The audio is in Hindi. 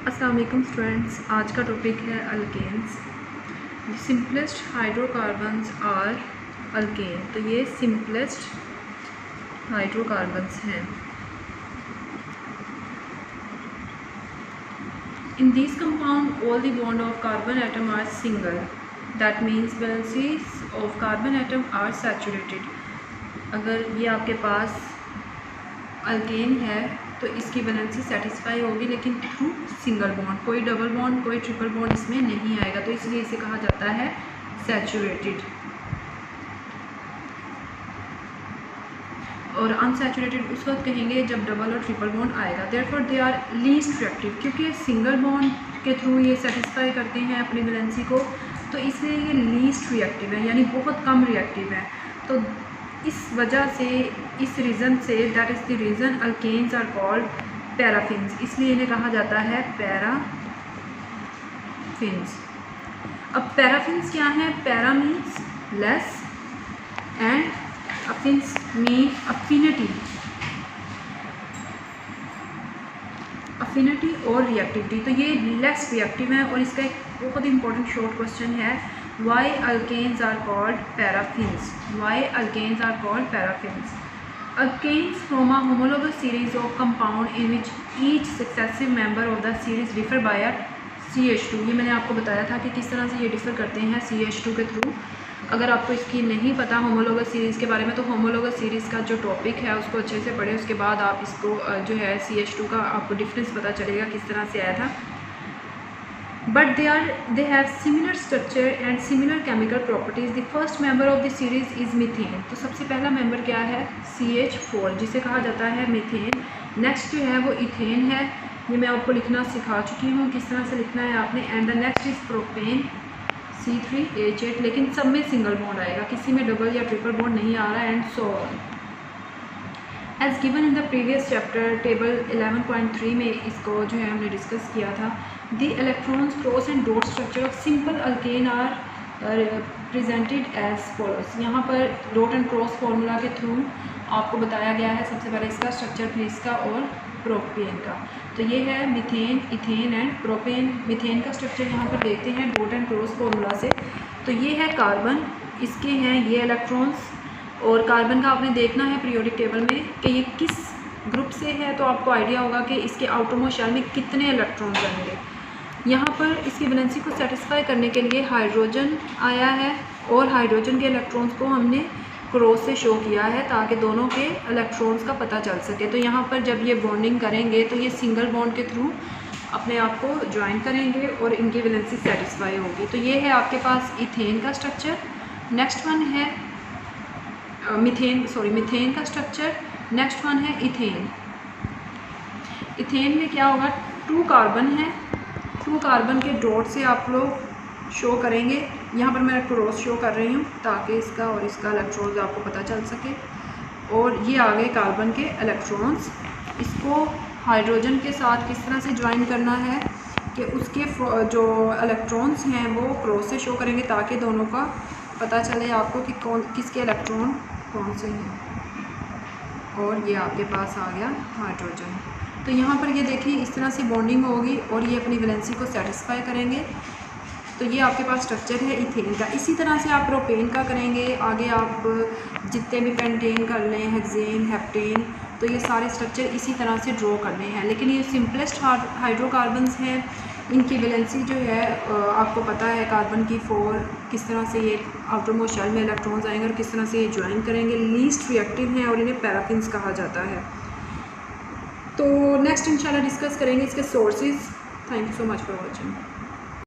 अस्सलाम वालेकुम स्टूडेंट्स, आज का टॉपिक है alkanes. Simplest hydrocarbons are alkane. तो ये सिंपलेस्ट हाइड्रोकार्बन्स हैं। In this compound all the bond of carbon atom are single, that means valencies of carbon atom are saturated. अगर ये आपके पास अल्केन है तो इसकी वैलेंसी सेटिस्फाई होगी, लेकिन थ्रू सिंगल बॉन्ड, कोई डबल बॉन्ड कोई ट्रिपल बॉन्ड इसमें नहीं आएगा, तो इसलिए इसे कहा जाता है सैचुरेटेड। और अनसैचुरेटेड उस वक्त कहेंगे जब डबल और ट्रिपल बॉन्ड आएगा। Therefore they are least reactive, क्योंकि सिंगल बॉन्ड के थ्रू ये सेटिस्फाई करते हैं अपनी वैलेंसी को, तो इसलिए ये लीस्ट रिएक्टिव है, यानी बहुत कम रिएक्टिव है। तो इस वजह से, इस रीज़न से, that is the reason alkanes are called paraffins, इसलिए इन्हें कहा जाता है पैराफिन्स। अब पैराफिन्स क्या है? Para means less and affins mean affinity, affinity और रिएक्टिविटी। तो ये लेस रिएक्टिव है। और इसका एक बहुत इंपॉर्टेंट शॉर्ट क्वेश्चन है, why alkanes are called paraffins? Why alkanes are called paraffins? Alkanes form a homologous series of compound in which each successive member of the series differ by a CH2। ये मैंने आपको बताया था कि किस तरह से ये डिफ़र करते हैं CH2 के थ्रू। अगर आपको इसकी नहीं पता होमोलोगस सीरीज़ के बारे में, तो होमोलोगस सीरीज़ का जो टॉपिक है उसको अच्छे से पढ़ें, उसके बाद आप इसको जो है CH2 का आपको डिफरेंस पता चलेगा किस तरह से आया था। But they have similar structure and similar chemical properties. The first member of the series is methane। तो सबसे पहला मेंबर क्या है? CH4, जिसे कहा जाता है मीथेन। नेक्स्ट जो है वो इथेन है, ये मैं आपको लिखना सिखा चुकी हूँ किस तरह से लिखना है आपने। And the next is propane C3H8, लेकिन सब में सिंगल बॉन्ड आएगा, किसी में डबल या ट्रिपल बॉन्ड नहीं आ रहा। And so on as given in the previous chapter, table 11.3 में इसको जो है हमने डिस्कस किया था। The electrons cross and dot structure of simple alkane are presented as follows. यहाँ पर डॉट एंड क्रॉस फार्मूला के थ्रू आपको बताया गया है सबसे पहले इसका स्ट्रक्चर, फिर इसका और प्रोपेन का। तो ये है methane, ethane and propane. Methane का स्ट्रक्चर यहाँ पर देखते हैं डॉट एंड क्रॉस फार्मूला से। तो ये है कार्बन, इसके हैं ये इलेक्ट्रॉन्स, और कार्बन का आपने देखना है पीरियोडिक टेबल में कि ये किस ग्रुप से है, तो आपको आइडिया होगा कि इसके आउटरमोस्ट शेल में कितने इलेक्ट्रॉन्स रहेंगे। यहाँ पर इसकी वैलेंसी को सेटिस्फाई करने के लिए हाइड्रोजन आया है, और हाइड्रोजन के इलेक्ट्रॉन्स को हमने क्रॉस से शो किया है ताकि दोनों के इलेक्ट्रॉन्स का पता चल सके। तो यहाँ पर जब ये बॉन्डिंग करेंगे तो ये सिंगल बॉन्ड के थ्रू अपने आप को ज्वाइन करेंगे और इनकी वैलेंसी सेटिस्फाई होगी। तो ये है आपके पास इथेन का स्ट्रक्चर। नेक्स्ट वन है मीथेन का स्ट्रक्चर। नेक्स्ट वन है इथेन। इथेन में क्या होगा? 2 कार्बन है, 2 कार्बन के डॉट से आप लोग शो करेंगे। यहाँ पर मैं क्रॉस शो कर रही हूँ ताकि इसका और इसका इलेक्ट्रॉन्स आपको पता चल सके। और ये आ गए कार्बन के इलेक्ट्रॉन्स। इसको हाइड्रोजन के साथ किस तरह से ज्वाइन करना है कि उसके जो इलेक्ट्रॉन्स हैं वो क्रॉस से शो करेंगे ताकि दोनों का पता चले आपको कि किसके इलेक्ट्रॉन कौन से हैं। और ये आपके पास आ गया हाइड्रोजन। तो यहाँ पर ये देखिए इस तरह से बॉन्डिंग होगी और ये अपनी वैलेंसी को सेटिस्फाई करेंगे। तो ये आपके पास स्ट्रक्चर है इथेन का। इसी तरह से आप प्रोपेन का करेंगे। आगे आप जितने भी पेंटेन कर लें, हेक्सेन, हेप्टेन, तो ये सारे स्ट्रक्चर इसी तरह से ड्रॉ करने हैं। लेकिन ये सिंपलेस्ट हाइड्रोकार्बन्स हैं, इनकी वैलेंसी जो है आपको पता है कार्बन की 4, किस तरह से ये आउटरमोस्ट शेल में इलेक्ट्रॉन्स आएंगे और किस तरह से ये ज्वाइन करेंगे। लीस्ट रिएक्टिव हैं और इन्हें पैराफिन्स कहा जाता है। तो नेक्स्ट इंशाल्लाह डिस्कस करेंगे इसके sources. Thank you so much for watching.